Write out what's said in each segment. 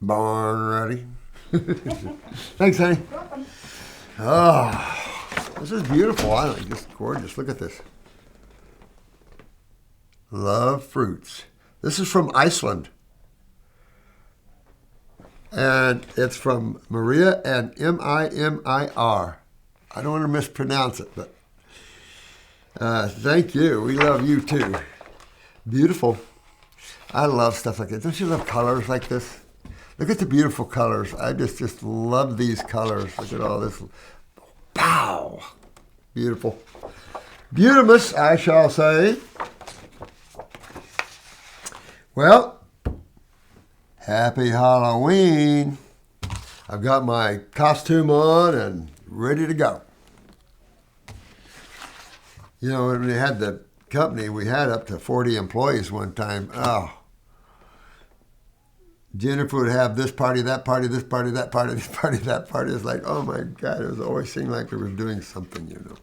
Born ready. Thanks, honey. Oh, this is beautiful. I think this is gorgeous. Look at this. Love fruits. This is from Iceland. And it's from Maria and Mimir. I don't want to mispronounce it, but thank you. We love you too. Beautiful. I love stuff like this. Don't you love colors like this? Look at the beautiful colors. I just love these colors. Look at all this. Pow! Beautiful. Beautimous, I shall say. Well, happy Halloween. I've got my costume on and ready to go. You know, when we had the company, we had up to 40 employees one time. Oh, Jennifer would have this party, that party, this party, that party, this party, that party. It's like, oh my God, it was always seemed like we were doing something, you know.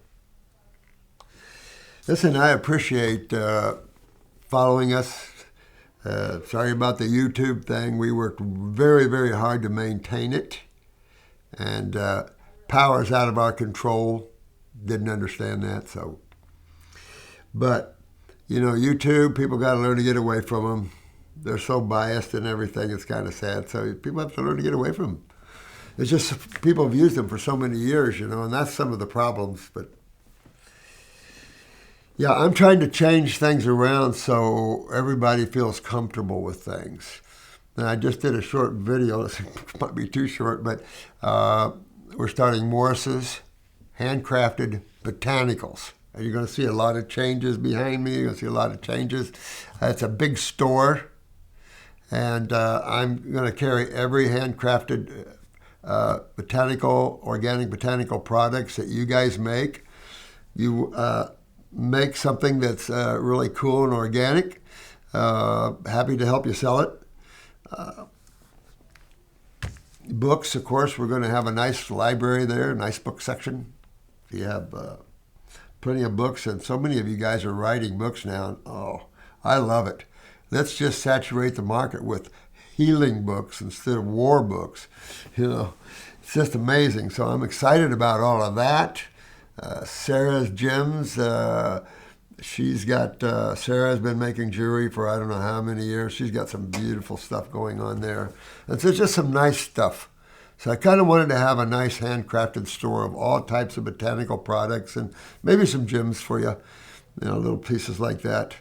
Listen, I appreciate following us. Sorry about the YouTube thing. We worked very, very hard to maintain it. And power's out of our control. Didn't understand that, so. But, you know, YouTube, people got to learn to get away from them. They're so biased and everything, it's kind of sad. So people have to learn to get away from them. It's just people have used them for so many years, you know, and that's some of the problems. But yeah, I'm trying to change things around so everybody feels comfortable with things. And I just did a short video. This might be too short, but we're starting Morse's handcrafted botanicals. And you're going to see a lot of changes behind me. You're going to see a lot of changes. It's a big store. And I'm going to carry every handcrafted organic botanical products that you guys make. You make something that's really cool and organic. Happy to help you sell it. Books, of course, we're going to have a nice library there, a nice book section. You have plenty of books, and so many of you guys are writing books now. Oh, I love it. Let's just saturate the market with healing books instead of war books. You know, it's just amazing. So I'm excited about all of that. Sarah's Gems. Sarah's been making jewelry for I don't know how many years. She's got some beautiful stuff going on there. And so it's just some nice stuff. So I kind of wanted to have a nice handcrafted store of all types of botanical products and maybe some gems for you, you know, little pieces like that.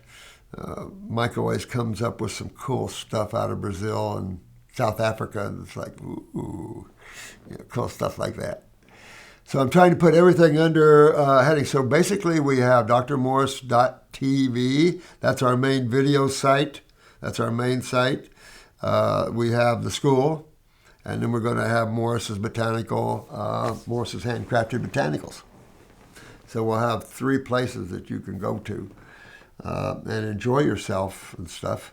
Mike always comes up with some cool stuff out of Brazil and South Africa. And it's like, ooh, you know, cool stuff like that. So I'm trying to put everything under heading. So basically we have drmorse.tv. That's our main video site. That's our main site. We have the school. And then we're going to have Morse's Handcrafted Botanicals. So we'll have 3 places that you can go to and enjoy yourself and stuff.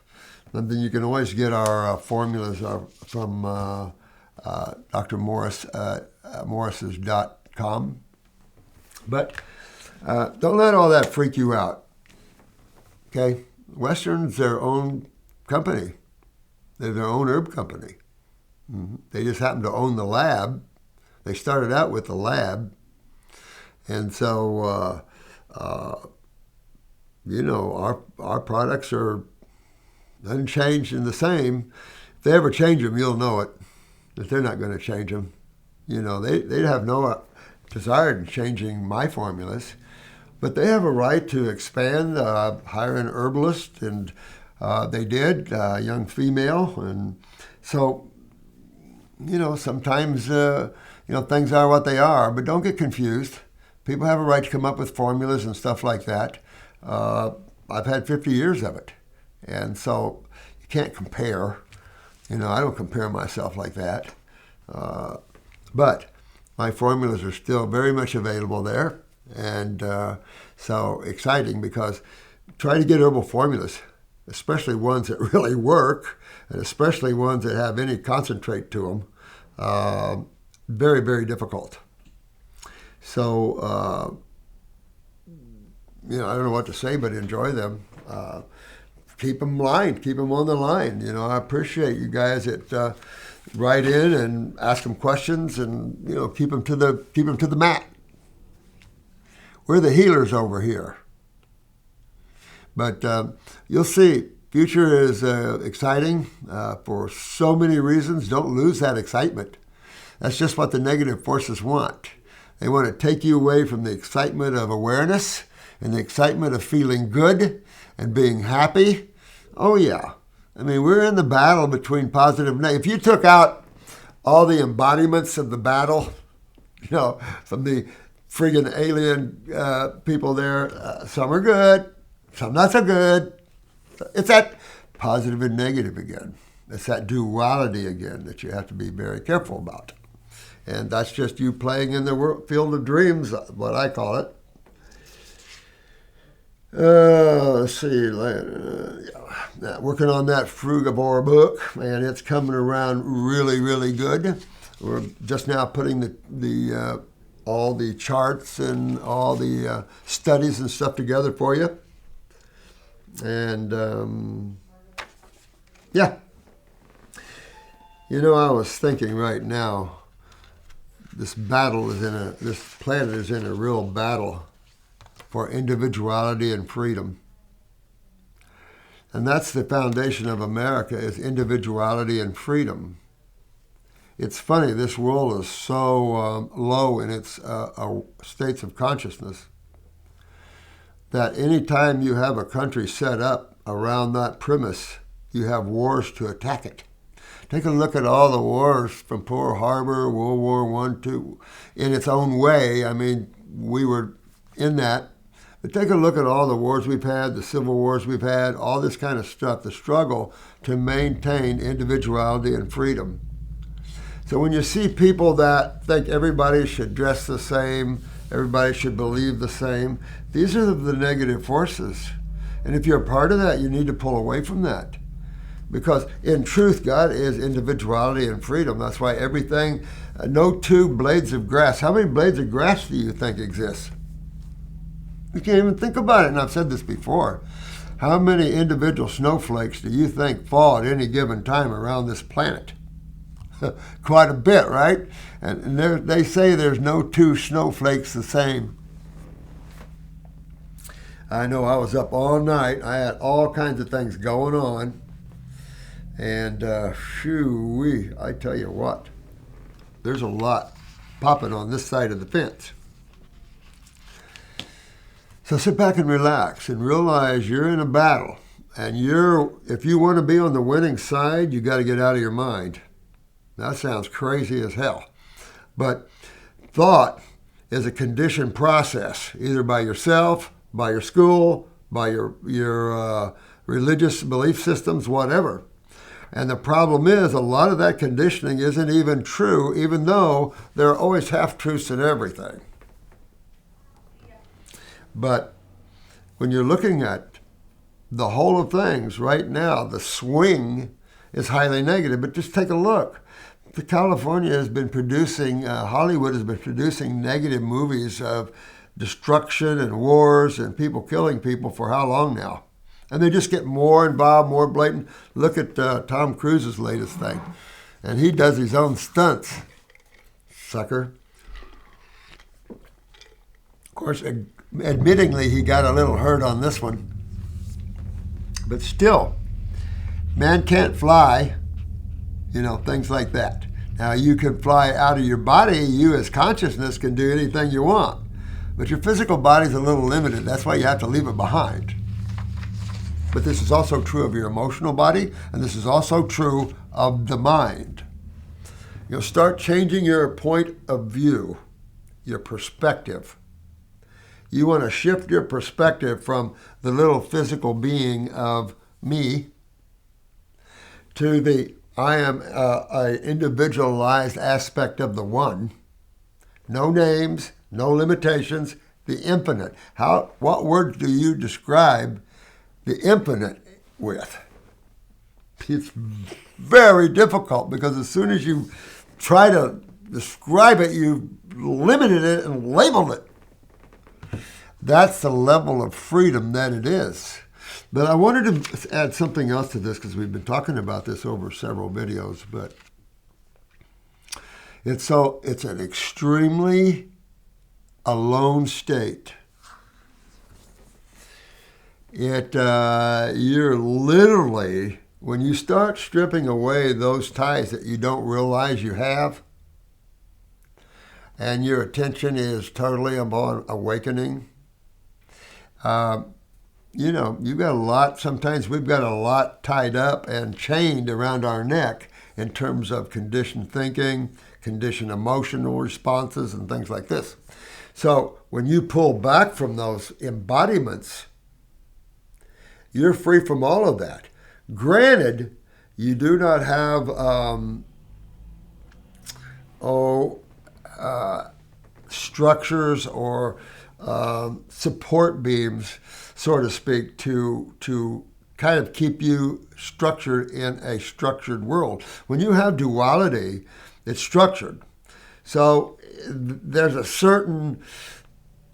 And then you can always get our formulas from Dr. Morse, morses.com. But don't let all that freak you out. Okay? Western's their own company. They're their own herb company. Mm-hmm. They just happen to own the lab. They started out with the lab. And so, you know, our products are unchanged and the same. If they ever change them, you'll know it. That they're not going to change them. You know, they have no desire in changing my formulas. But they have a right to expand, hire an herbalist, and they did, a young female. And so, you know, sometimes, you know, things are what they are, but don't get confused. People have a right to come up with formulas and stuff like that. I've had 50 years of it. And so you can't compare. You know, I don't compare myself like that. But my formulas are still very much available there. And so exciting because try to get herbal formulas, especially ones that really work, and especially ones that have any concentrate to them. Very, very difficult. So, you know, I don't know what to say, but enjoy them. keep them on the line. You know, I appreciate you guys that write in and ask them questions, and you know, keep them to the mat. We're the healers over here. But you'll see, future is exciting for so many reasons. Don't lose that excitement. That's just what the negative forces want. They want to take you away from the excitement of awareness and the excitement of feeling good and being happy. Oh, yeah. I mean, we're in the battle between positive and negative. If you took out all the embodiments of the battle, you know, from the friggin' alien people there, some are good, some not so good. It's that positive and negative again. It's that duality again that you have to be very careful about. And that's just you playing in the field of dreams, what I call it. Let's see. Working on that Frugivore book, and it's coming around really, really good. We're just now putting the all the charts and all the studies and stuff together for you. And yeah. You know, I was thinking right now, this planet is in a real battle for individuality and freedom. And that's the foundation of America, is individuality and freedom. It's funny, this world is so low in its states of consciousness that any time you have a country set up around that premise, you have wars to attack it. Take a look at all the wars from Pearl Harbor, World War I, II, in its own way. I mean, we were in that. But take a look at all the wars we've had, the civil wars we've had, all this kind of stuff, the struggle to maintain individuality and freedom. So when you see people that think everybody should dress the same, everybody should believe the same, these are the negative forces. And if you're a part of that, you need to pull away from that. Because in truth, God is individuality and freedom. That's why everything, no two blades of grass. How many blades of grass do you think exist? You can't even think about it, and I've said this before. How many individual snowflakes do you think fall at any given time around this planet? Quite a bit, right? And they say there's no two snowflakes the same. I know I was up all night. I had all kinds of things going on. And shoo-wee, I tell you what, there's a lot popping on this side of the fence. So sit back and relax and realize you're in a battle. And if you want to be on the winning side, you got to get out of your mind. That sounds crazy as hell. But thought is a conditioned process, either by yourself, by your school, by your religious belief systems, whatever. And the problem is a lot of that conditioning isn't even true, even though there are always half-truths in everything. But when you're looking at the whole of things right now, the swing is highly negative. But just take a look. California has been producing, Hollywood has been producing negative movies of destruction and wars and people killing people for how long now? And they just get more involved, more blatant. Look at Tom Cruise's latest thing. And he does his own stunts, sucker. Of course, admittingly, he got a little hurt on this one. But still, man can't fly, things like that. Now, you can fly out of your body. You as consciousness can do anything you want. But your physical body's a little limited. That's why you have to leave it behind. But this is also true of your emotional body, and this is also true of the mind. You'll start changing your point of view, your perspective. You want to shift your perspective from the little physical being of me to the I am an individualized aspect of the one. No names, no limitations, the infinite. What words do you describe the infinite with? It's very difficult because as soon as you try to describe it, you've limited it and labeled it. That's the level of freedom that it is. But I wanted to add something else to this because we've been talking about this over several videos. But it's an extremely alone state. You're literally, when you start stripping away those ties that you don't realize you have, and your attention is totally upon awakening, you've got a lot, sometimes we've got a lot tied up and chained around our neck in terms of conditioned thinking, conditioned emotional responses, and things like this. So when you pull back from those embodiments, you're free from all of that. Granted, you do not have structures or support beams, so to speak, to kind of keep you structured in a structured world. When you have duality, it's structured. So there's a certain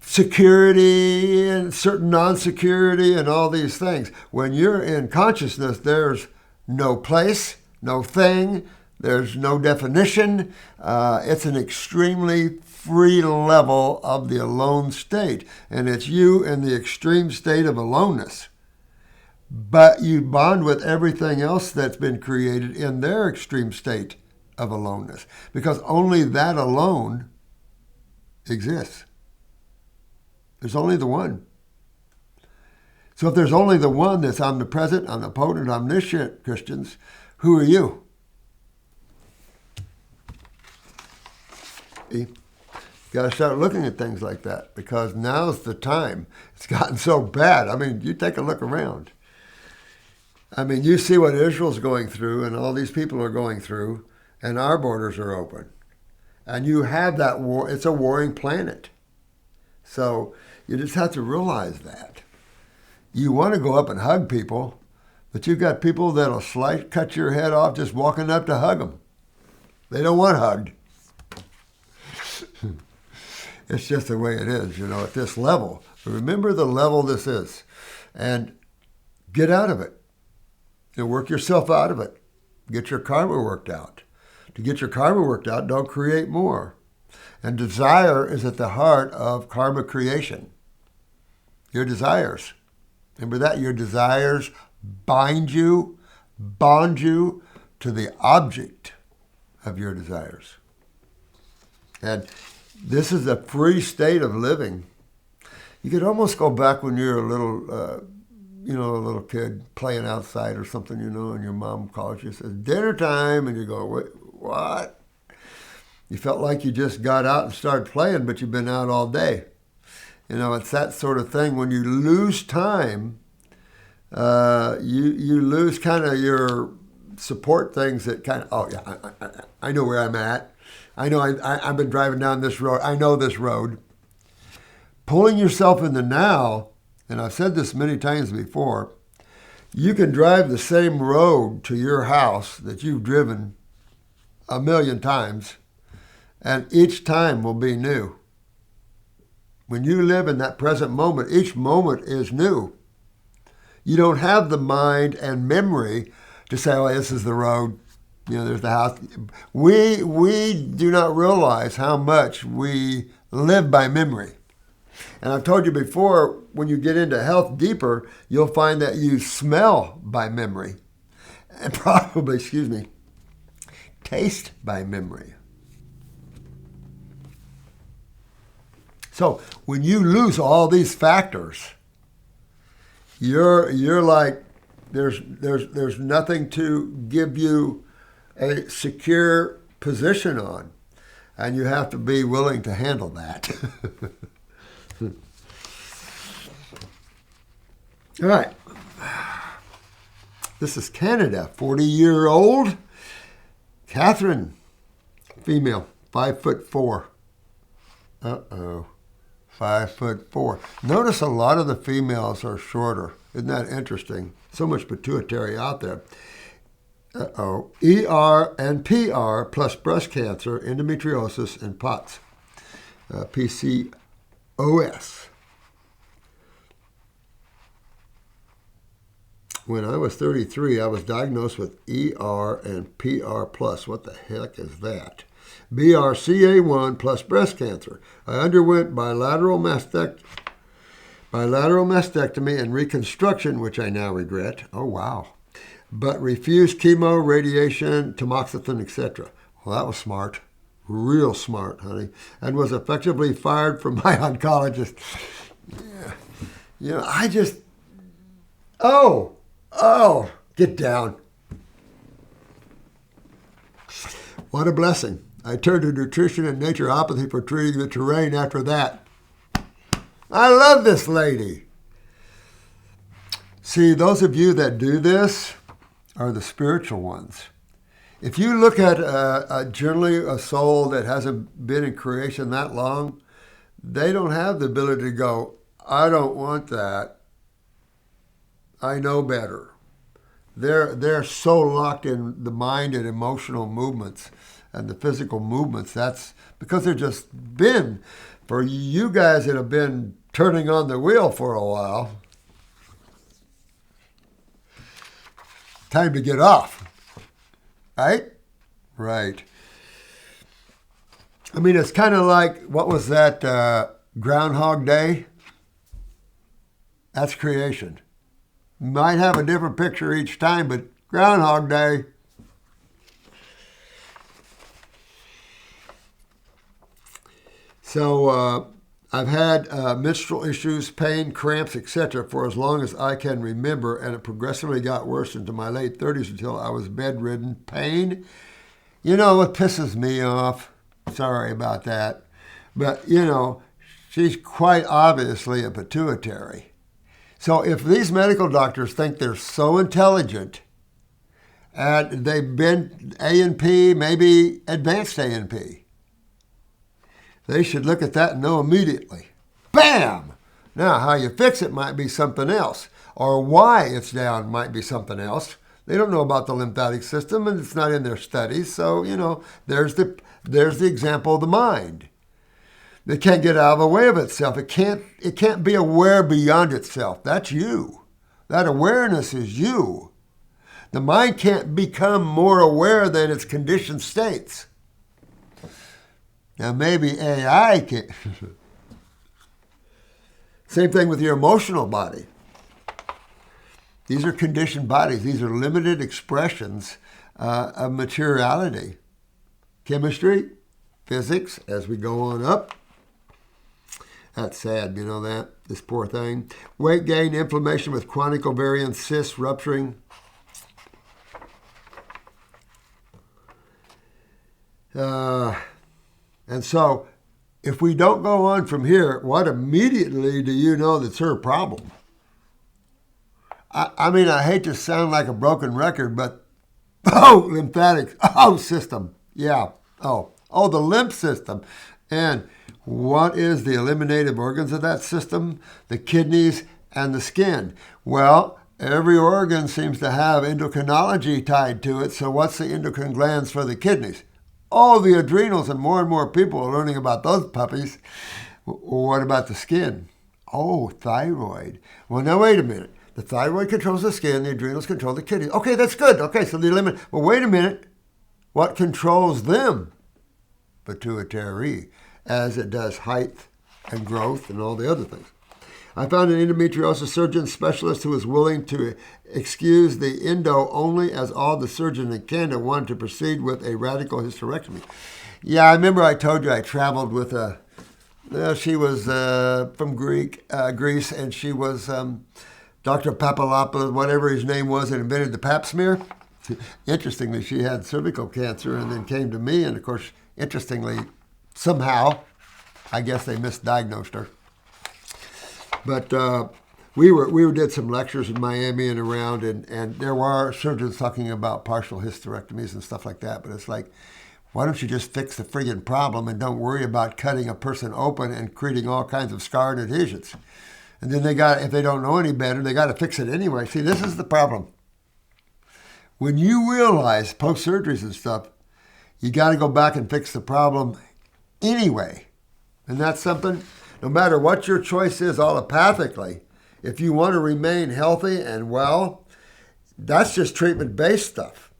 security and certain non-security and all these things. When you're in consciousness, there's no place, no thing, there's no definition. It's an extremely free level of the alone state, and it's you in the extreme state of aloneness. But you bond with everything else that's been created in their extreme state of aloneness, because only that alone exists. There's only the one. So if there's only the one that's omnipresent, omnipotent, omniscient, Christians, who are you? You got to start looking at things like that, because now's the time. It's gotten so bad. I mean, you take a look around. I mean, you see what Israel's going through and all these people are going through, and our borders are open. And you have that war. It's a warring planet. So you just have to realize that. You want to go up and hug people, but you've got people that'll cut your head off just walking up to hug them. They don't want hugged. It's just the way it is, at this level. But remember the level this is, and get out of it. Work yourself out of it. Get your karma worked out. To get your karma worked out, don't create more. And desire is at the heart of karma creation. Your desires. Remember that? Your desires bond you to the object of your desires. And this is a free state of living. You could almost go back when you're a little kid playing outside or something, and your mom calls you and says, dinner time, and you go, wait, what? You felt like you just got out and started playing, but you've been out all day. It's that sort of thing. When you lose time, you lose kind of your support things that kind of, I know where I'm at. I know I've been driving down this road. I know this road. Pulling yourself in the now, and I've said this many times before, you can drive the same road to your house that you've driven 1,000,000 times, and each time will be new. When you live in that present moment, each moment is new. You don't have the mind and memory to say, oh, this is the road, there's the house. We do not realize how much we live by memory. And I've told you before, when you get into health deeper, you'll find that you smell by memory. And probably, taste by memory. So when you lose all these factors, you're like, there's nothing to give you a secure position on. And you have to be willing to handle that. All right. This is Canada, 40-year-old Catherine, female, 5'4". 5'4". Notice a lot of the females are shorter. Isn't that interesting? So much pituitary out there. ER and PR plus breast cancer, endometriosis, and POTS. PCOS. when I was 33, I was diagnosed with ER and PR plus. What the heck is that? BRCA1 plus breast cancer. I underwent bilateral mastectomy and reconstruction, which I now regret. Oh, wow. But refused chemo, radiation, tamoxifen, etc. Well, that was smart. Real smart, honey. And was effectively fired from my oncologist. Yeah. You know, I just... Oh, get down. What a blessing. I turned to nutrition and naturopathy for treating the terrain after that. I love this lady. See, those of you that do this are the spiritual ones. If you look at generally a soul that hasn't been in creation that long, they don't have the ability to go, I don't want that. I know better. They're so locked in the mind and emotional movements and the physical movements. That's because they've just been, for you guys that have been turning on the wheel for a while, time to get off. Right? Right. I mean, it's kind of like, what was that, Groundhog Day? That's creation. Might have a different picture each time, but Groundhog Day. So I've had menstrual issues, pain, cramps, etc. for as long as I can remember, and it progressively got worse into my late 30s until I was bedridden. Pain, you know what pisses me off? Sorry about that. But, you know, she's quite obviously a pituitary. So if these medical doctors think they're so intelligent and they've been A&P, maybe advanced A&P, they should look at that and know immediately. Bam! Now, how you fix it might be something else, or why it's down might be something else. They don't know about the lymphatic system, and it's not in their studies. So, you know, there's the example of the mind. It can't get out of the way of itself. It can't be aware beyond itself. That's you. That awareness is you. The mind can't become more aware than its conditioned states. Now, maybe AI can. Same thing with your emotional body. These are conditioned bodies. These are limited expressions of materiality. Chemistry, physics, as we go on up. That's sad, you know that? This poor thing. Weight gain, inflammation with chronic ovarian cysts rupturing. And so, if we don't go on from here, what immediately do you know that's her problem? I mean, I hate to sound like a broken record, but, lymphatic, system. Yeah, the lymph system. And what is the eliminative organs of that system? The kidneys and the skin. Well, every organ seems to have endocrinology tied to it, so what's the endocrine glands for the kidneys? Oh, the adrenals, and more people are learning about those puppies. What about the skin? Oh, thyroid. Well, now wait a minute. The thyroid controls the skin, the adrenals control the kidneys. Okay, that's good. Okay, so the limit. Well, wait a minute. What controls them? Pituitary, as it does height and growth and all the other things. I found an endometriosis surgeon specialist who was willing to excuse the endo only, as all the surgeons in Canada wanted to proceed with a radical hysterectomy. Yeah, I remember I told you I traveled with she was from Greece, and she was Dr. Papalopoulos, whatever his name was, that invented the pap smear. Interestingly, she had cervical cancer and then came to me, and of course, interestingly, somehow, I guess they misdiagnosed her. But we did some lectures in Miami and around, and there were surgeons talking about partial hysterectomies and stuff like that. But it's like, why don't you just fix the friggin' problem and don't worry about cutting a person open and creating all kinds of scar and adhesions? And then if they don't know any better, they got to fix it anyway. See, this is the problem. When you realize post-surgeries and stuff, you got to go back and fix the problem anyway. And that's something, no matter what your choice is allopathically, if you want to remain healthy and well, That's just treatment-based stuff.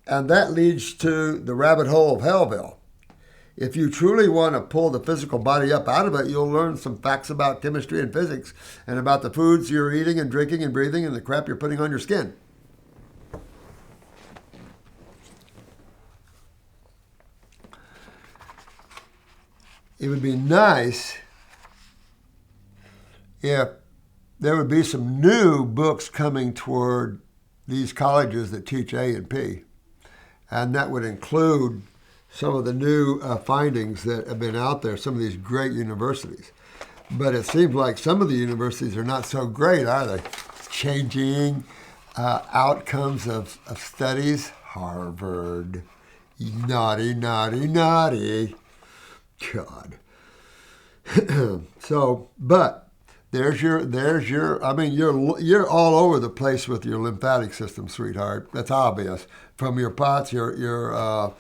And that leads to the rabbit hole of Hellville. If you truly want to pull the physical body up out of it, you'll learn some facts about chemistry and physics and about the foods you're eating and drinking and breathing and the crap you're putting on your skin. It would be nice if there would be some new books coming toward these colleges that teach A and P. And that would include some of the new findings that have been out there, some of these great universities. But it seems like some of the universities are not so great, are they? Changing outcomes of studies. Harvard. Naughty, naughty, naughty. God. So, but there's your, I mean, you're all over the place with your lymphatic system, sweetheart. That's obvious. From your POTS, your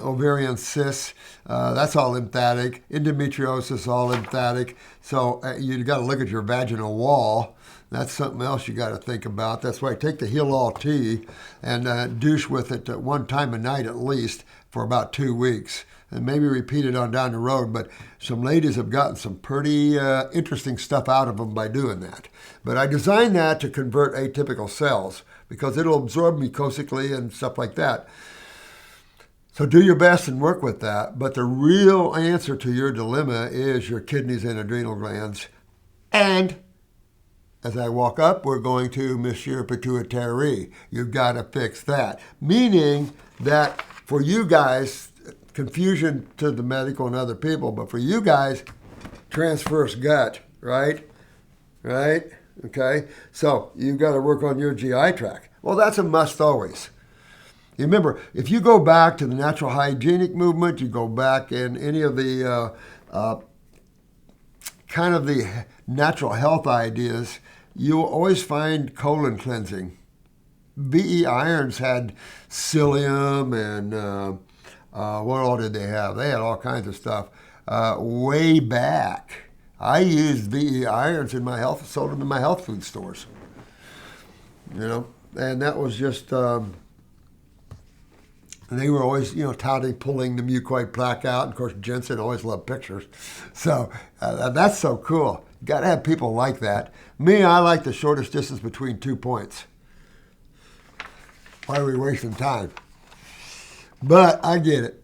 ovarian cysts, that's all lymphatic. Endometriosis, all lymphatic. So you got to look at your vaginal wall. That's something else you got to think about. That's why take the Heal All tea and douche with it one time a night at least for about 2 weeks. And maybe repeat it on down the road, but some ladies have gotten some pretty interesting stuff out of them by doing that. But I designed that to convert atypical cells because it'll absorb mucosically and stuff like that. So do your best and work with that. But the real answer to your dilemma is your kidneys and adrenal glands. And as I walk up, we're going to Monsieur Pituitary. You've got to fix that. Meaning that for you guys, confusion to the medical and other people, but for you guys, transverse gut, right? Right? Okay? So you've got to work on your GI tract. Well, that's a must always. You remember, if you go back to the natural hygienic movement, you go back in any of the kind of the natural health ideas, you'll always find colon cleansing. VE irons had psyllium and what all did they have? They had all kinds of stuff way back. I used VE irons in my health, sold them in my health food stores. You know, and that was just, they were always, touting pulling the mucoid plaque out. And of course, Jensen always loved pictures. So that's so cool. You got to have people like that. Me, I like the shortest distance between 2 points. Why are we wasting time? But I get it.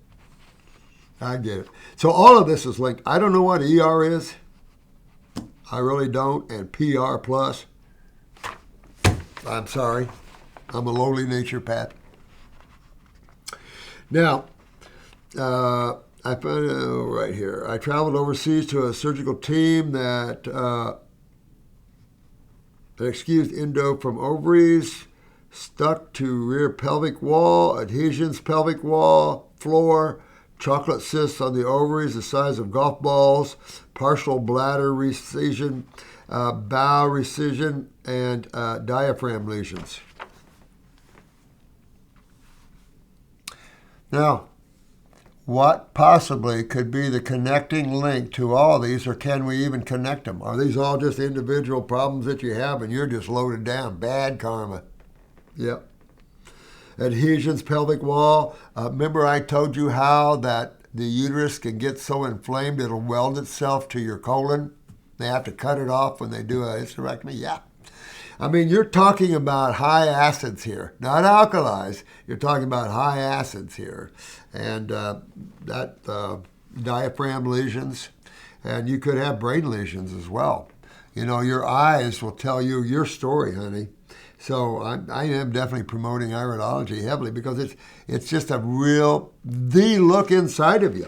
I get it. So all of this is linked. I don't know what ER is. I really don't. And PR plus. I'm sorry. I'm a lowly naturopath. Now, I found right here. I traveled overseas to a surgical team that excused endo from ovaries, stuck to rear pelvic wall, adhesions pelvic wall, floor, chocolate cysts on the ovaries the size of golf balls, partial bladder rescission, bowel rescission, and diaphragm lesions. Now, what possibly could be the connecting link to all these, or can we even connect them? Are these all just individual problems that you have and you're just loaded down? Bad karma. Yep. Adhesions, pelvic wall. Remember I told you how that the uterus can get so inflamed it'll weld itself to your colon? They have to cut it off when they do a hysterectomy? Yeah. I mean, you're talking about high acids here, not alkalis. You're talking about high acids here. And that diaphragm lesions, and you could have brain lesions as well. Your eyes will tell you your story, honey. So I am definitely promoting iridology heavily because it's just the look inside of you.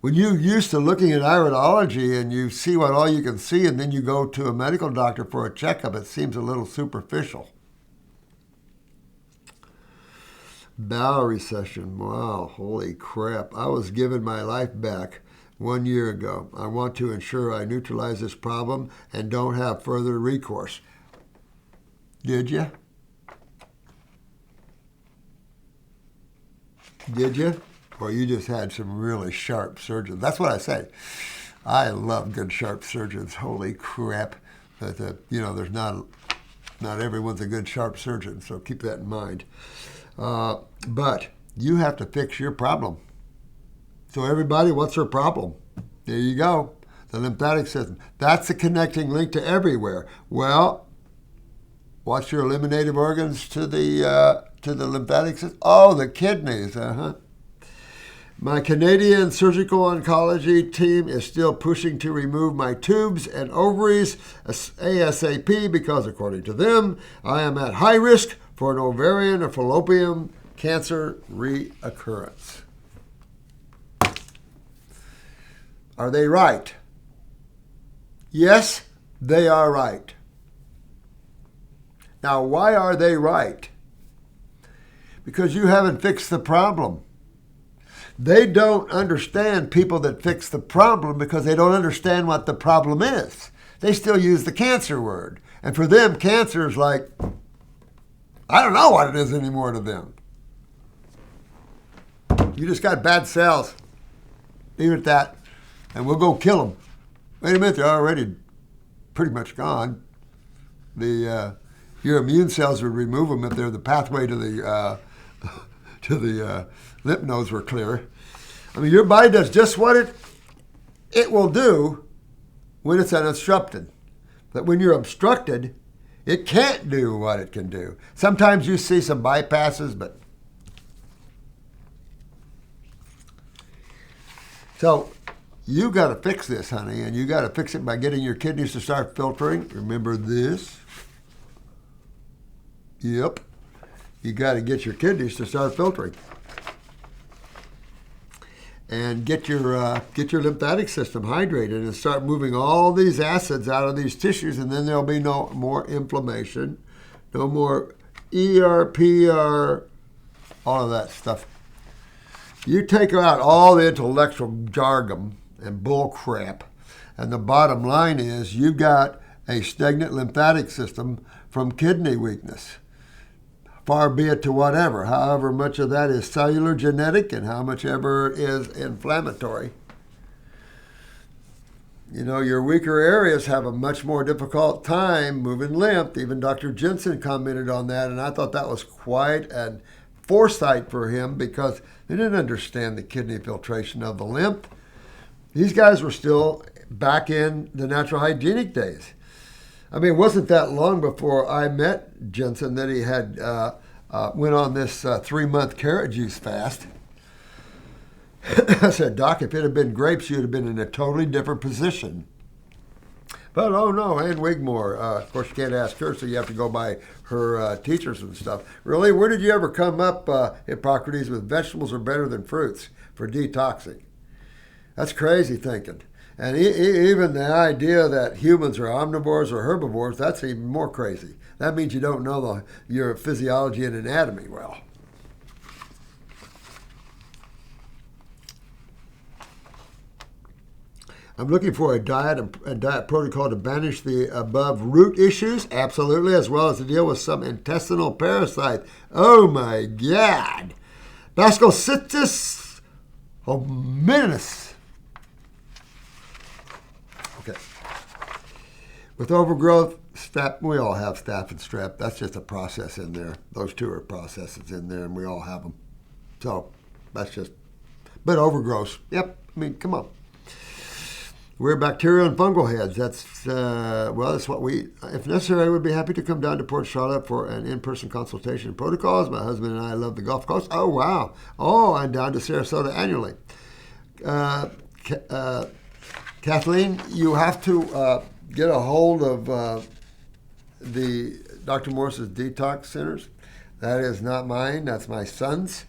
When you're used to looking at iridology and you see what all you can see and then you go to a medical doctor for a checkup, it seems a little superficial. Bowel recession. Wow, holy crap. I was given my life back 1 year ago. I want to ensure I neutralize this problem and don't have further recourse. Did you? Did you? Or you just had some really sharp surgeons? That's what I say. I love good sharp surgeons. Holy crap. But, there's not Not everyone's a good, sharp surgeon, so keep that in mind. But you have to fix your problem. So everybody, what's their problem? There you go. The lymphatic system. That's the connecting link to everywhere. Well, what's your eliminative organs to the lymphatic system? Oh, the kidneys. My Canadian surgical oncology team is still pushing to remove my tubes and ovaries ASAP because, according to them, I am at high risk for an ovarian or fallopian cancer reoccurrence. Are they right? Yes, they are right. Now, why are they right? Because you haven't fixed the problem. They don't understand people that fix the problem because they don't understand what the problem is. They still use the cancer word. And for them, cancer is like, I don't know what it is anymore to them. You just got bad cells. Leave it at that. And we'll go kill them. Wait a minute, they're already pretty much gone. Your immune cells would remove them if they're the pathway to the lymph nodes were clear. I mean, your body does just what it will do when it's unobstructed. But when you're obstructed, it can't do what it can do. Sometimes you see some bypasses, but... So, you got to fix this, honey, and you got to fix it by getting your kidneys to start filtering. Remember this? Yep. You got to get your kidneys to start filtering. And get your lymphatic system hydrated and start moving all these acids out of these tissues, and then there'll be no more inflammation, no more ER, all of that stuff. You take out all the intellectual jargon and bull crap, and the bottom line is you got a stagnant lymphatic system from kidney weakness. Far be it to whatever, however much of that is cellular genetic and how much ever is inflammatory. You know, your weaker areas have a much more difficult time moving lymph. Even Dr. Jensen commented on that, and I thought that was quite a foresight for him because they didn't understand the kidney filtration of the lymph. These guys were still back in the natural hygienic days. I mean, it wasn't that long before I met Jensen that he had went on this 3-month carrot juice fast. I said, Doc, if it had been grapes, you'd have been in a totally different position. But, oh no, Ann Wigmore, of course you can't ask her, so you have to go by her teachers and stuff. Really, where did you ever come up, Hippocrates, with vegetables are better than fruits for detoxing? That's crazy thinking. And even the idea that humans are omnivores or herbivores, that's even more crazy. That means you don't know your physiology and anatomy well. I'm looking for a diet protocol to banish the above root issues, absolutely, as well as to deal with some intestinal parasites. Oh my God! Bacillus hominis. Okay. With overgrowth, staph, we all have staph and strep. That's just a process in there. Those two are processes in there, and we all have them. So that's just, but overgrowth, yep, I mean, come on. We're bacterial and fungal heads. That's, well, that's what we, if necessary, I would be happy to come down to Port Charlotte for an in-person consultation protocols. My husband and I love the Gulf Coast. Oh, wow. Oh, I'm down to Sarasota annually. Kathleen, you have to get a hold of the Dr. Morse's detox centers. That is not mine. That's my son's.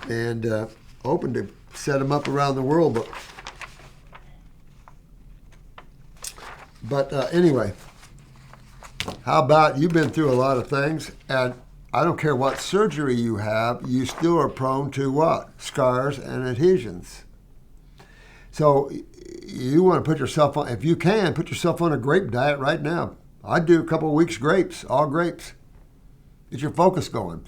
And hoping to set them up around the world. But anyway, how about you've been through a lot of things, and I don't care what surgery you have, you still are prone to what? Scars and adhesions. So you want to put yourself on, if you can, put yourself on a grape diet right now. I'd do a couple of weeks grapes, all grapes. Get your focus going.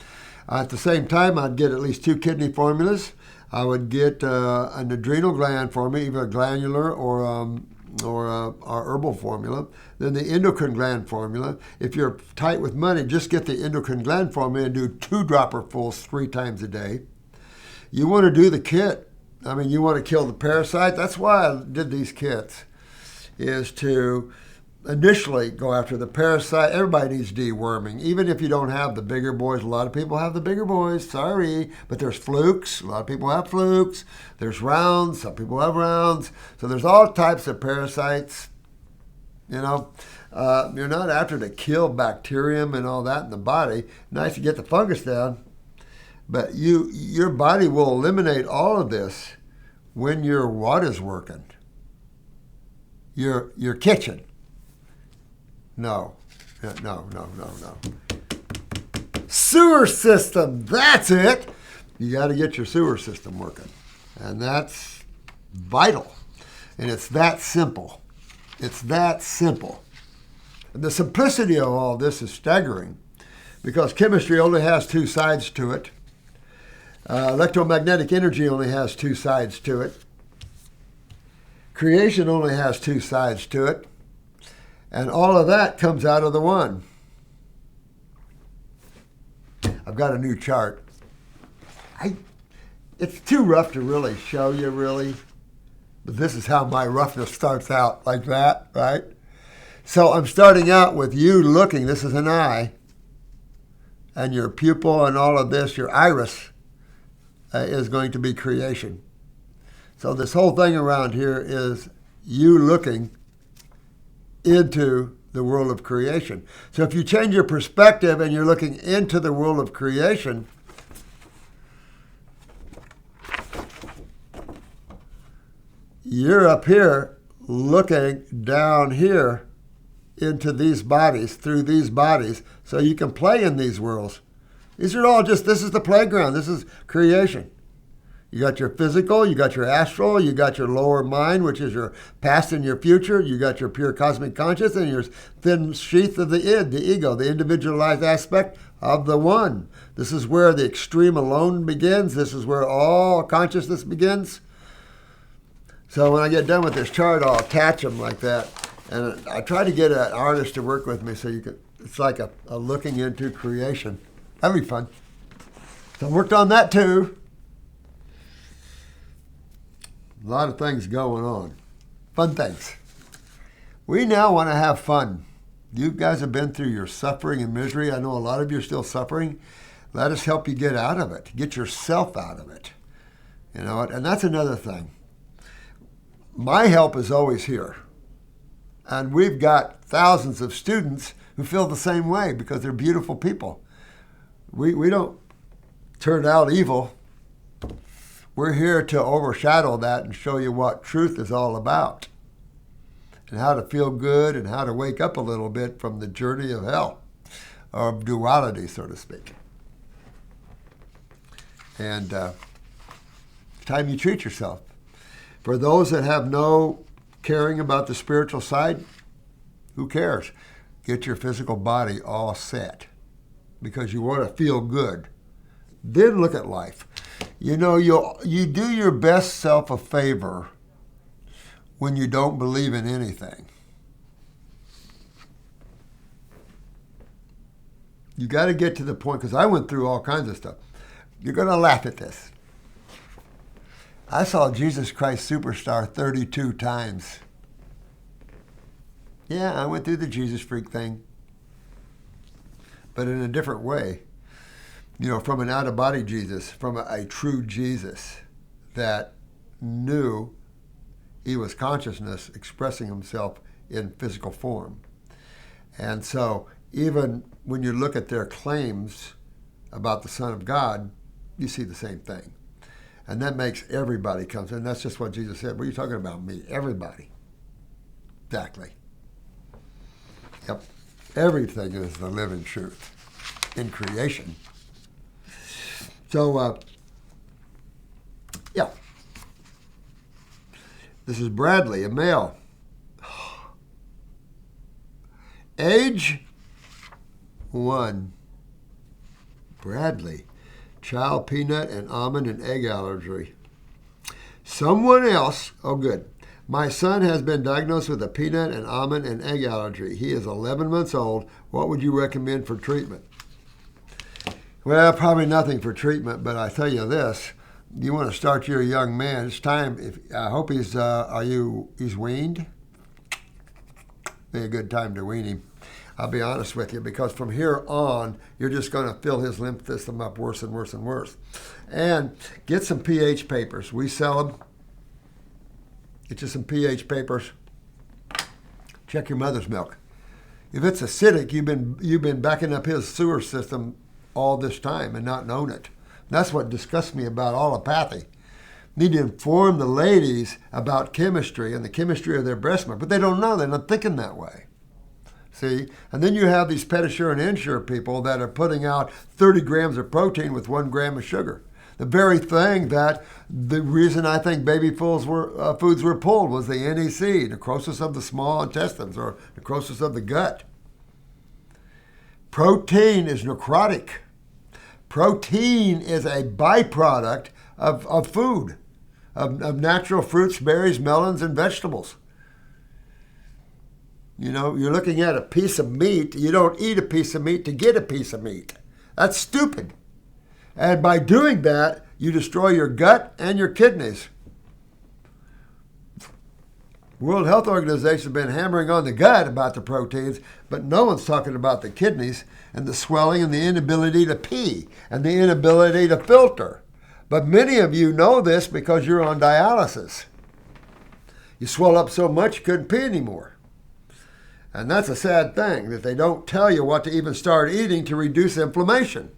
At the same time, I'd get at least 2 kidney formulas. I would get an adrenal gland formula, either a glandular or or our herbal formula. Then the endocrine gland formula. If you're tight with money, just get the endocrine gland formula and do 2-dropperfuls 3 times a day. You want to do the kit. I mean, you want to kill the parasite. That's why I did these kits, is to initially go after the parasite. Everybody needs deworming, even if you don't have the bigger boys. A lot of people have the bigger boys, sorry, but there's flukes. A lot of people have flukes. There's rounds. Some people have rounds. So there's all types of parasites. You know, you're not after to kill bacterium and all that in the body. Nice to get the fungus down, but your body will eliminate all of this when your what is working. Your kitchen. No. Sewer system, that's it. You got to get your sewer system working. And that's vital. And it's that simple. It's that simple. And the simplicity of all this is staggering because chemistry only has 2 sides to it. Electromagnetic energy only has 2 sides to it. Creation only has 2 sides to it. And all of that comes out of the one. I've got a new chart. It's too rough to really show you, really. But this is how my roughness starts out, like that, right? So I'm starting out with you looking. This is an eye. And your pupil and all of this, your iris, is going to be creation. So this whole thing around here is you looking into the world of creation. So if you change your perspective and you're looking into the world of creation, you're up here looking down here into these bodies, through these bodies, so you can play in these worlds. These are all just, this is the playground. This is creation. You got your physical, you got your astral, you got your lower mind, which is your past and your future. You got your pure cosmic conscious and your thin sheath of the id, the ego, the individualized aspect of the one. This is where the extreme alone begins. This is where all consciousness begins. So when I get done with this chart, I'll attach them like that. And I try to get an artist to work with me so you can, it's like a looking into creation. That'd be fun. So I worked on that too. A lot of things going on. Fun things. We now want to have fun. You guys have been through your suffering and misery. I know a lot of you are still suffering. Let us help you get out of it. Get yourself out of it. You know, and that's another thing. My help is always here. And we've got thousands of students who feel the same way because they're beautiful people. We don't turn out evil. We're here to overshadow that and show you what truth is all about and how to feel good and how to wake up a little bit from the journey of hell, or of duality, so to speak. And it's time you treat yourself. For those that have no caring about the spiritual side, who cares? Get your physical body all set because you want to feel good. Then look at life. You know, you do your best self a favor when you don't believe in anything. You got to get to the point, because I went through all kinds of stuff. You're going to laugh at this. I saw Jesus Christ Superstar 32 times. Yeah, I went through the Jesus freak thing, but in a different way. You know, from an out-of-body Jesus, from a true Jesus that knew he was consciousness expressing himself in physical form. And so even when you look at their claims about the Son of God, you see the same thing. And that makes everybody come. And that's just what Jesus said. What are you talking about, me? Everybody. Exactly. Yep. Everything is the living truth in creation. So, yeah. This is Bradley, a male. Age 1. Bradley. Child peanut and almond and egg allergy. Someone else, oh good, My son has been diagnosed with a peanut and almond and egg allergy. He is 11 months old. What would you recommend for treatment? Well, probably nothing for treatment, but I tell you this. You want to start your young man. It's time. I hope he's weaned? Be a good time to wean him. I'll be honest with you, because from here on, you're just going to fill his lymph system up worse and worse and worse. And get some pH papers. We sell them. Get you some pH papers. Check your mother's milk. If it's acidic, you've been backing up his sewer system all this time and not known it. That's what disgusts me about allopathy. Need to inform the ladies about chemistry and the chemistry of their breast milk, but they don't know. They're not thinking that way. See? And then you have these Pedisure and Ensure people that are putting out 30 grams of protein with 1 gram of sugar. The very thing that the reason I think baby foods were pulled was the NEC, necrosis of the small intestines or necrosis of the gut. Protein is necrotic. Protein is a byproduct of food, of natural fruits, berries, melons, and vegetables. You know, you're looking at a piece of meat. You don't eat a piece of meat to get a piece of meat. That's stupid. And by doing that, you destroy your gut and your kidneys. World Health Organization has been hammering on the gut about the proteins, but no one's talking about the kidneys and the swelling and the inability to pee and the inability to filter. But many of you know this because you're on dialysis. You swell up so much you couldn't pee anymore. And that's a sad thing, that they don't tell you what to even start eating to reduce inflammation.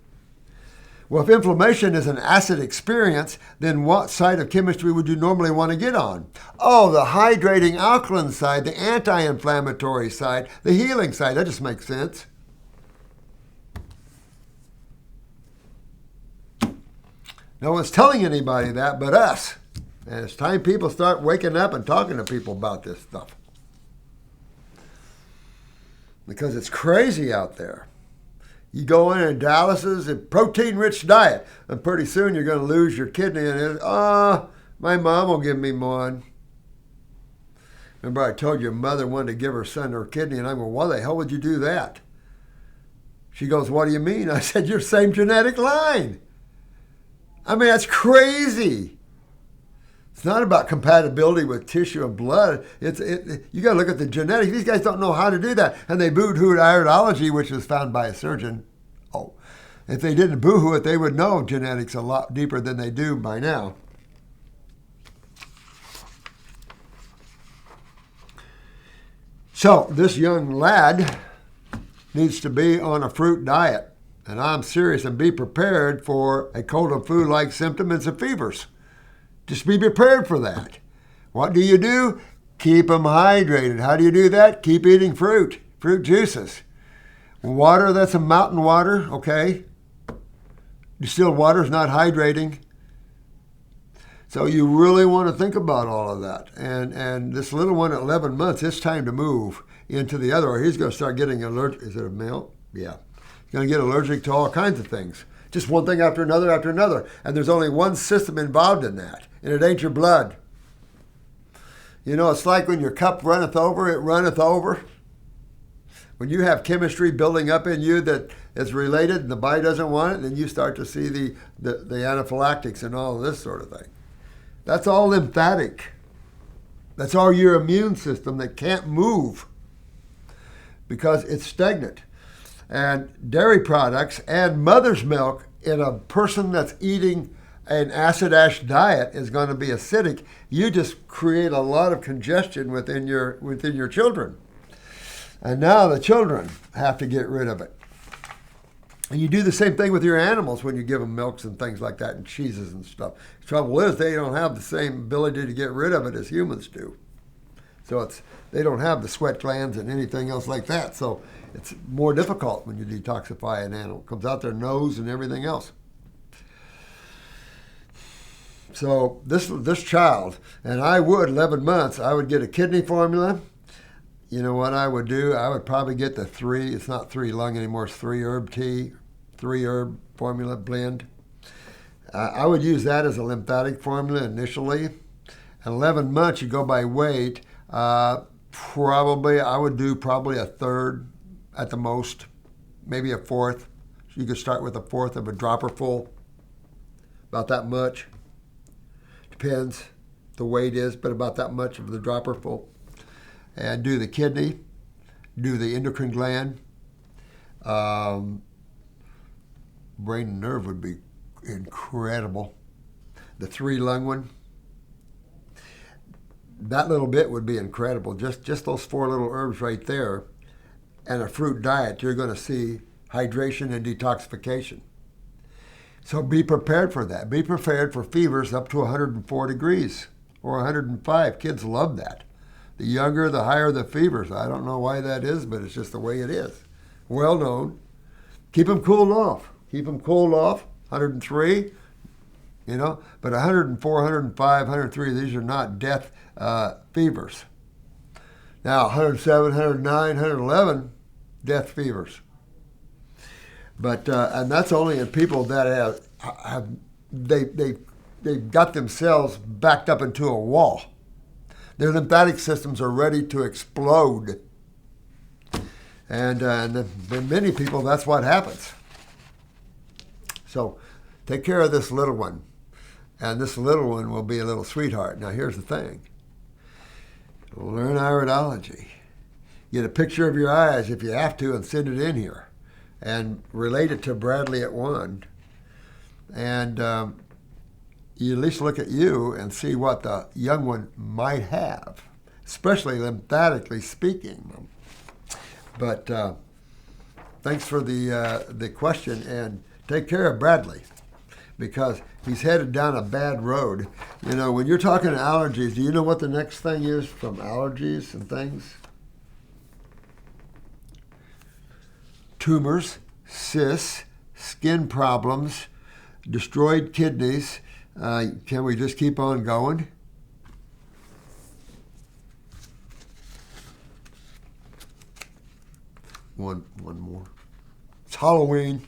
Well, if inflammation is an acid experience, then what side of chemistry would you normally want to get on? Oh, the hydrating alkaline side, the anti-inflammatory side, the healing side. That just makes sense. No one's telling anybody that but us. And it's time people start waking up and talking to people about this stuff. Because it's crazy out there. You go in dialysis, a protein-rich diet, and pretty soon you're going to lose your kidney. And my mom will give me one. Remember I told your mother wanted to give her son her kidney, and I go, why the hell would you do that? She goes, what do you mean? I said, your same genetic line. I mean, that's crazy. It's not about compatibility with tissue and blood. You got to look at the genetics. These guys don't know how to do that. And they boo-hooed iridology, which was found by a surgeon. Oh, if they didn't boo-hoo it, they would know genetics a lot deeper than they do by now. So this young lad needs to be on a fruit diet. And I'm serious, and be prepared for a cold and flu-like symptom and some fevers. Just be prepared for that. What do? Keep them hydrated. How do you do that? Keep eating fruit juices. Water, that's a mountain water, okay? Distilled water is not hydrating. So you really want to think about all of that. And this little one at 11 months, it's time to move into the other, or he's going to start getting allergic. Is it a male? Yeah. He's going to get allergic to all kinds of things. Just one thing after another after another. And there's only one system involved in that. And it ain't your blood. You know, it's like when your cup runneth over, it runneth over. When you have chemistry building up in you that is related and the body doesn't want it, then you start to see the anaphylactics and all of this sort of thing. That's all lymphatic. That's all your immune system that can't move because it's stagnant. And dairy products and mother's milk in a person that's eating an acid-ash diet is going to be acidic. You just create a lot of congestion within your children. And now the children have to get rid of it. And you do the same thing with your animals when you give them milks and things like that and cheeses and stuff. The trouble is they don't have the same ability to get rid of it as humans do. So they don't have the sweat glands and anything else like that. So it's more difficult when you detoxify an animal. It comes out their nose and everything else. So this child, and I would, 11 months, I would get a kidney formula. You know what I would do? I would probably get the it's not 3 lung anymore, it's 3 herb tea, 3 herb formula blend. I would use that as a lymphatic formula initially. At 11 months, you go by weight. Probably, I would do probably a third at the most, maybe a fourth. So you could start with a fourth of a dropper full, about that much. Depends the weight is, but about that much of the dropper full. And do the kidney, do the endocrine gland. Brain and nerve would be incredible. The 3 lung one, that little bit would be incredible. Just those 4 little herbs right there, and a fruit diet, you're going to see hydration and detoxification. So be prepared for that. Be prepared for fevers up to 104 degrees or 105. Kids love that. The younger, the higher the fevers. I don't know why that is, but it's just the way it is. Well known. Keep them cooled off. Keep them cooled off. 103, but 104, 105, 103, these are not death fevers. Now, 107, 109, 111, death fevers. But and that's only in people that they've got themselves backed up into a wall. Their lymphatic systems are ready to explode. And in many people, that's what happens. So take care of this little one. And this little one will be a little sweetheart. Now, here's the thing. Learn iridology. Get a picture of your eyes if you have to and send it in here. And relate it to Bradley at 1. And you at least look at you and see what the young one might have, especially lymphatically speaking. But thanks for the question, and take care of Bradley, because he's headed down a bad road. When you're talking allergies, do you know what the next thing is from allergies and things? Tumors, cysts, skin problems, destroyed kidneys. Can we just keep on going? One more. It's Halloween.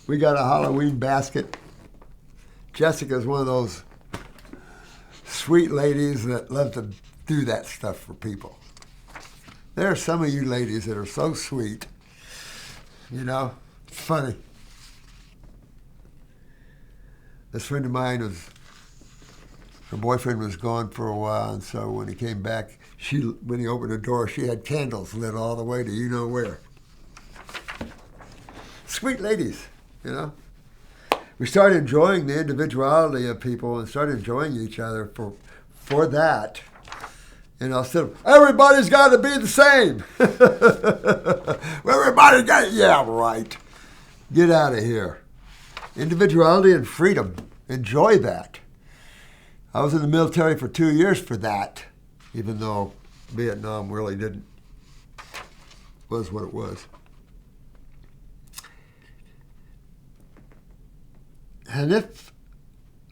We got a Halloween basket. Jessica's one of those sweet ladies that love to do that stuff for people. There are some of you ladies that are so sweet. It's funny. This friend of mine her boyfriend was gone for a while, and so when he came back, when he opened the door, she had candles lit all the way to you-know-where. Sweet ladies, We start enjoying the individuality of people and start enjoying each other for that. Instead of, everybody's got to be the same. Everybody yeah, right. Get out of here. Individuality and freedom. Enjoy that. I was in the military for 2 years for that, even though Vietnam really was what it was. And if,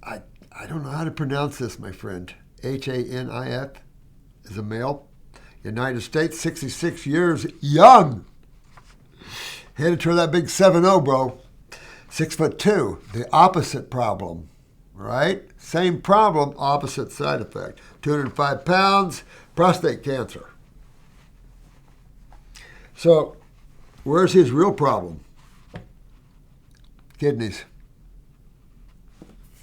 I don't know how to pronounce this, my friend, Hanif is a male, United States, 66 years, young. Headed toward that big 7-0, bro. 6'2", the opposite problem, right? Same problem, opposite side effect. 205 pounds, prostate cancer. So, where's his real problem? Kidneys.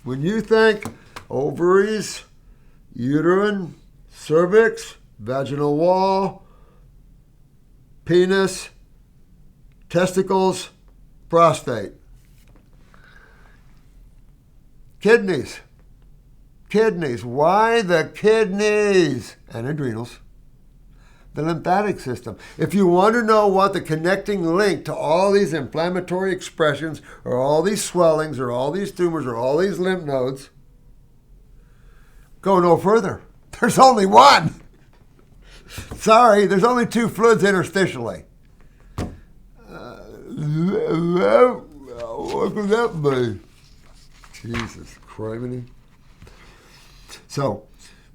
When you think ovaries, uterine, cervix, vaginal wall, penis, testicles, prostate. Kidneys. Why the kidneys? And adrenals. The lymphatic system. If you want to know what the connecting link to all these inflammatory expressions, or all these swellings, or all these tumors, or all these lymph nodes, go no further. There's only one. Sorry, there's only 2 fluids interstitially. What could that be? Jesus Christ. So,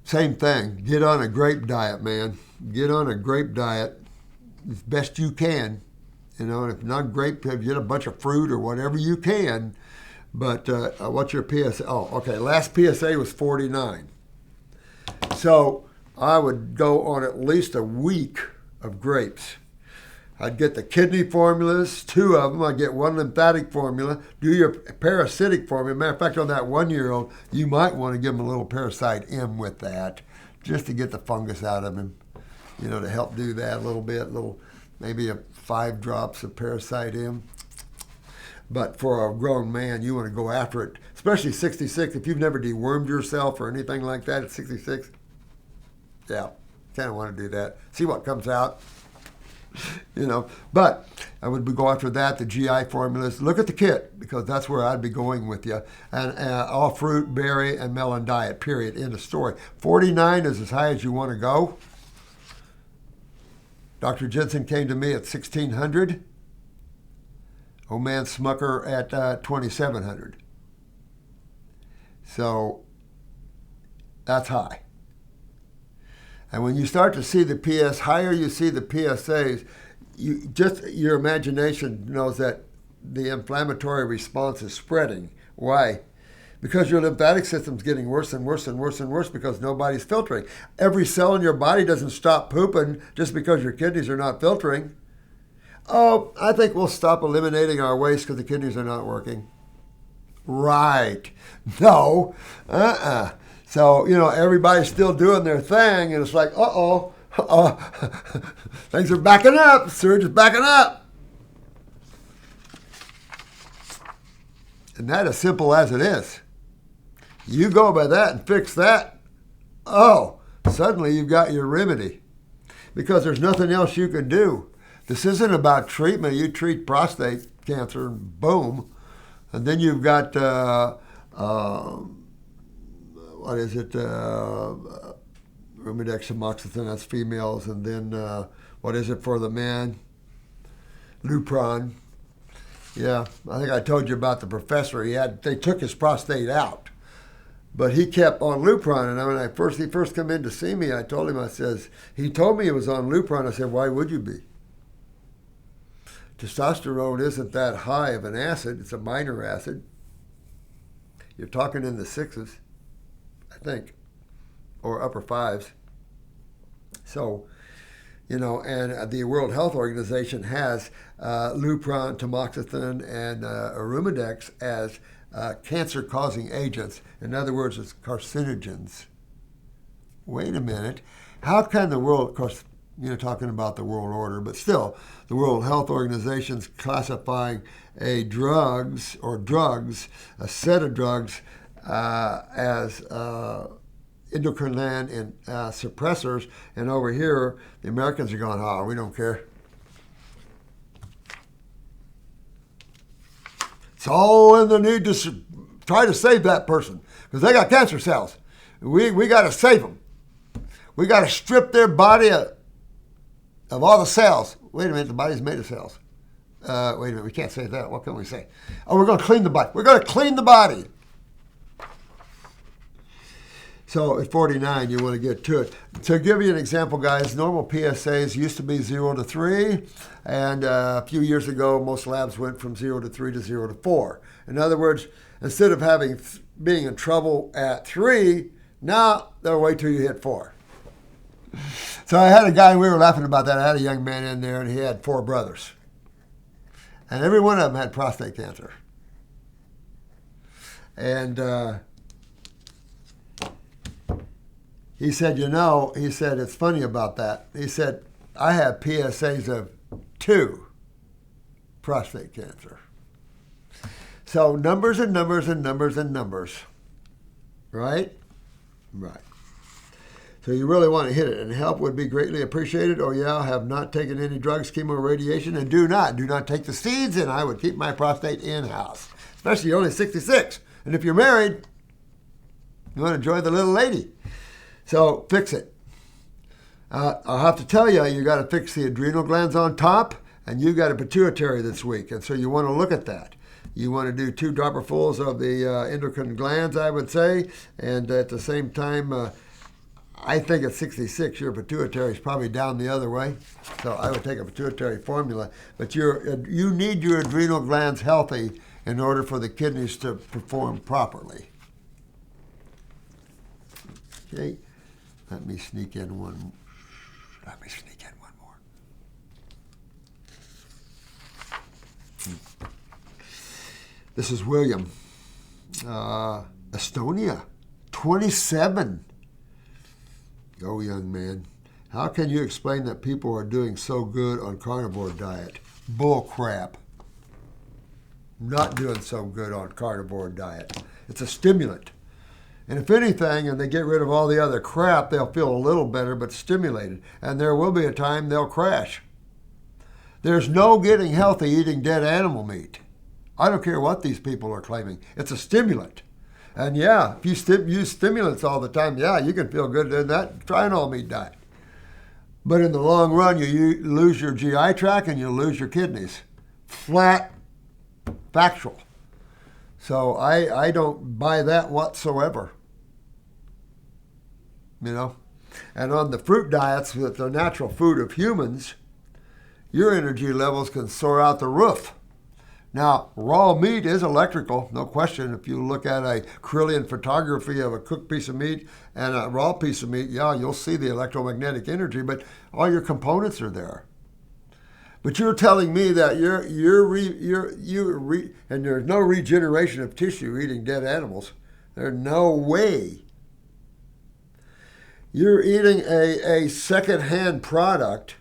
same thing. Get on a grape diet, man. Get on a grape diet as best you can. And if not grape, get a bunch of fruit or whatever you can. But what's your PSA? Oh, okay. Last PSA was 49. So I would go on at least a week of grapes. I'd get the kidney formulas, 2 of them. I'd get 1 lymphatic formula. Do your parasitic formula. Matter of fact, on that 1-year-old, you might want to give him a little Parasite M with that, just to get the fungus out of him. You know, to help do that a little bit. Maybe 5 drops of Parasite M. But for a grown man, you want to go after it, especially 66. If you've never dewormed yourself or anything like that at 66, yeah, kind of want to do that. See what comes out. You know, but I would go after that, the GI formulas. Look at the kit, because that's where I'd be going with you. And all fruit, berry, and melon diet, period, end of story. 49 is as high as you want to go. Dr. Jensen came to me at 1,600. Old man Smucker at 2,700. So that's high. And when you start to see the higher you see the PSAs, your imagination knows that the inflammatory response is spreading. Why? Because your lymphatic system's getting worse and worse and worse and worse because nobody's filtering. Every cell in your body doesn't stop pooping just because your kidneys are not filtering. Oh, I think we'll stop eliminating our waste because the kidneys are not working. Right. No. So, everybody's still doing their thing, and it's like, things are backing up. Surge is backing up. And that is simple as it is. You go by that and fix that, suddenly you've got your remedy. Because there's nothing else you can do. This isn't about treatment. You treat prostate cancer and boom. And then you've got, Rumidex, tamoxifen, that's females. And then, what is it for the man? Lupron. Yeah, I think I told you about the professor. They took his prostate out. But he kept on Lupron. And when he first come in to see me, I told him, he told me he was on Lupron. I said, why would you be? Testosterone isn't that high of an acid. It's a minor acid. You're talking in the 6s, I think, or upper 5s. So, and the World Health Organization has Lupron, tamoxifen, and Rumidex as cancer-causing agents. In other words, it's carcinogens. Wait a minute. How can the world, of course, talking about the world order, but still, the World Health Organization's classifying a set of drugs, as endocrine gland and suppressors, and over here, the Americans are going, we don't care. It's all in the need to try to save that person, because they got cancer cells. We got to save them. We got to strip their body of all the cells. Wait a minute, the body's made of cells. Wait a minute, we can't say that. What can we say? We're going to clean the body. We're going to clean the body. So at 49, you want to get to it. To give you an example, guys, normal PSAs used to be 0 to 3, and a few years ago, most labs went from 0 to 3 to 0 to 4. In other words, instead of being in trouble at 3, now they'll wait till you hit 4. So I had a guy, we were laughing about that. I had a young man in there, and he had 4 brothers. And every one of them had prostate cancer. And he said, it's funny about that. He said, I have PSAs of 2 prostate cancer. So numbers and numbers and numbers and numbers. Right? Right. So you really want to hit it, and help would be greatly appreciated. Have not taken any drugs, chemo, or radiation, and do not take the seeds, and I would keep my prostate in-house, especially you're only 66. And if you're married, you want to enjoy the little lady. So fix it. I'll have to tell you, you got to fix the adrenal glands on top, and you got a pituitary this week, and so you want to look at that. You want to do 2 dropperfuls of the endocrine glands, I would say, and at the same time, I think at 66, your pituitary is probably down the other way, so I would take a pituitary formula. But you need your adrenal glands healthy in order for the kidneys to perform properly. Okay, let me sneak in one more. This is William, Estonia, 27. Go, young man. How can you explain that people are doing so good on carnivore diet? Bull crap. Not doing so good on carnivore diet. It's a stimulant. And if anything, and they get rid of all the other crap, they'll feel a little better, but stimulated. And there will be a time they'll crash. There's no getting healthy eating dead animal meat. I don't care what these people are claiming. It's a stimulant. And yeah, if you use stimulants all the time, yeah, you can feel good doing that. Try an all-meat diet. But in the long run, you lose your GI tract and you lose your kidneys. Flat, factual. So I don't buy that whatsoever. You know? And on the fruit diets, with the natural food of humans, your energy levels can soar out the roof. Now, raw meat is electrical, no question. If you look at a Kirlian photography of a cooked piece of meat and a raw piece of meat, yeah, you'll see the electromagnetic energy, but all your components are there. But you're telling me that and there's no regeneration of tissue eating dead animals. There's no way. You're eating a second-hand product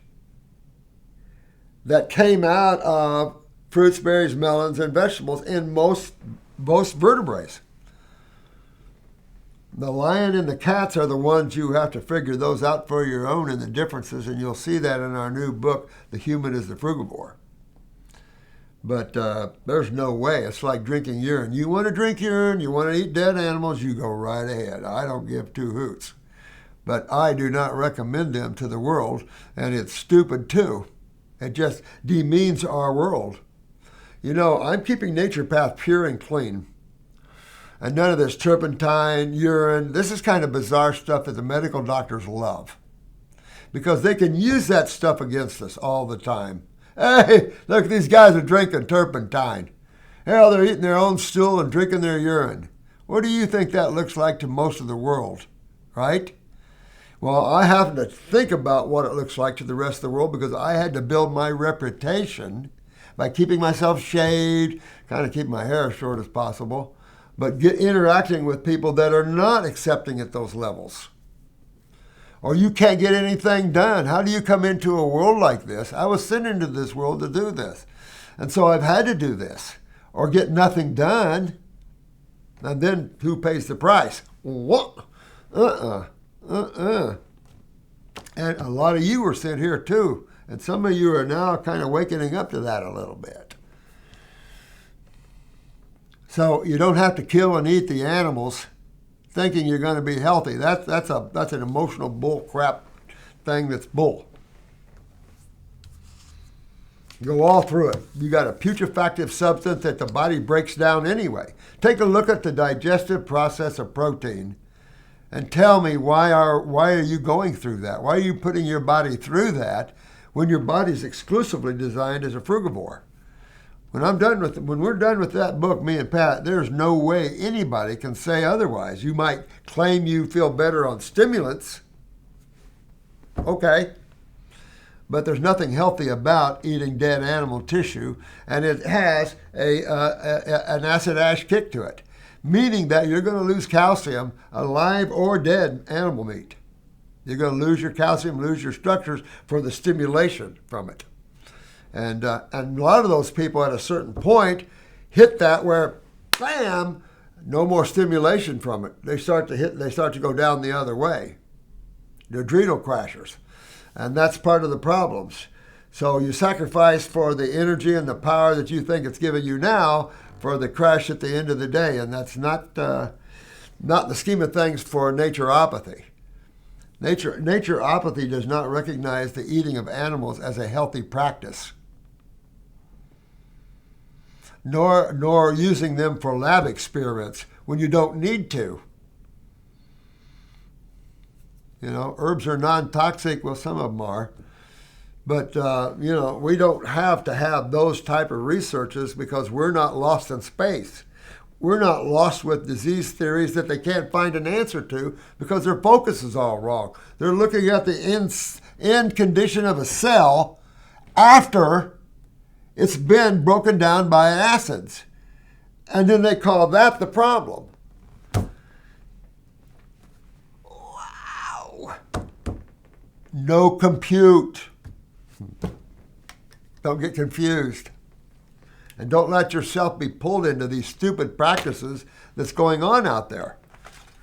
that came out of fruits, berries, melons, and vegetables in most vertebrates. The lion and the cats are the ones you have to figure those out for your own and the differences, and you'll see that in our new book, The Human is the Frugivore. But there's no way. It's like drinking urine. You want to drink urine, you want to eat dead animals, you go right ahead. I don't give two hoots. But I do not recommend them to the world, and it's stupid too. It just demeans our world. You know, I'm keeping naturopath pure and clean. And none of this turpentine, urine. This is kind of bizarre stuff that the medical doctors love. Because they can use that stuff against us all the time. Hey, look, these guys are drinking turpentine. Hell, they're eating their own stool and drinking their urine. What do you think that looks like to most of the world? Right? Well, I have to think about what it looks like to the rest of the world because I had to build my reputation by keeping myself shaved, kind of keep my hair as short as possible, but interacting with people that are not accepting at those levels. Or you can't get anything done. How do you come into a world like this? I was sent into this world to do this. And so I've had to do this or get nothing done. And then who pays the price? What? And a lot of you were sent here too. And some of you are now kind of waking up to that a little bit. So you don't have to kill and eat the animals thinking you're going to be healthy. That's an emotional bull crap thing that's bull. Go all through it. You got a putrefactive substance that the body breaks down anyway. Take a look at the digestive process of protein and tell me why are you going through that? Why are you putting your body through that when your body's exclusively designed as a frugivore? When we're done with that book, me and Pat, there's no way anybody can say otherwise. You might claim you feel better on stimulants. Okay. But there's nothing healthy about eating dead animal tissue, and it has an acid ash kick to it, meaning that you're going to lose calcium alive or dead animal meat. You're going to lose your calcium, lose your structures for the stimulation from it. And a lot of those people at a certain point hit that where, bam, no more stimulation from it. They start to go down the other way. They're adrenal crashers. And that's part of the problems. So you sacrifice for the energy and the power that you think it's giving you now for the crash at the end of the day. And that's not the scheme of things for naturopathy. Naturopathy does not recognize the eating of animals as a healthy practice, nor using them for lab experiments when you don't need to. You know, herbs are non-toxic. Well, some of them are. But, you know, we don't have to have those type of researches because we're not lost in space. We're not lost with disease theories that they can't find an answer to because their focus is all wrong. They're looking at the end condition of a cell after it's been broken down by acids. And then they call that the problem. Wow. No compute. Don't get confused. And don't let yourself be pulled into these stupid practices that's going on out there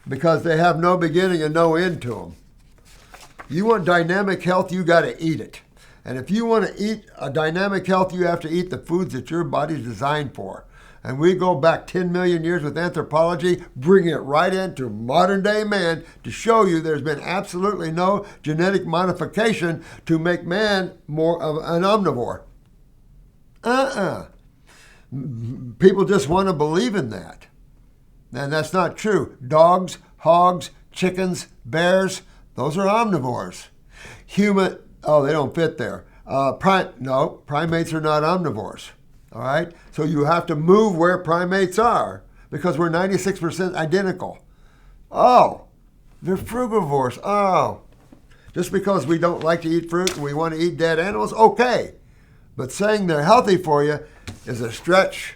because they have no beginning and no end to them. You want dynamic health, you got to eat it. And if you want to eat a dynamic health, you have to eat the foods that your body's designed for. And we go back 10 million years with anthropology, bringing it right into modern day man to show you there's been absolutely no genetic modification to make man more of an omnivore. People just want to believe in that. And that's not true. Dogs, hogs, chickens, bears, those are omnivores. They don't fit there. Primates are not omnivores. All right? So you have to move where primates are because we're 96% identical. Oh, they're frugivores. Oh, just because we don't like to eat fruit and we want to eat dead animals, okay. But saying they're healthy for you is a stretch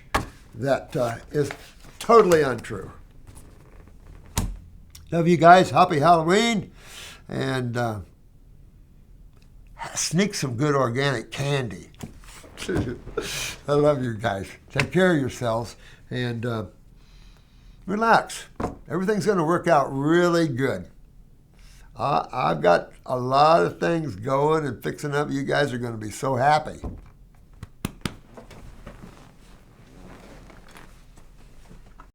that is totally untrue. Love you guys. Happy Halloween. And sneak some good organic candy. I love you guys. Take care of yourselves and relax. Everything's going to work out really good. I've got a lot of things going and fixing up. You guys are going to be so happy.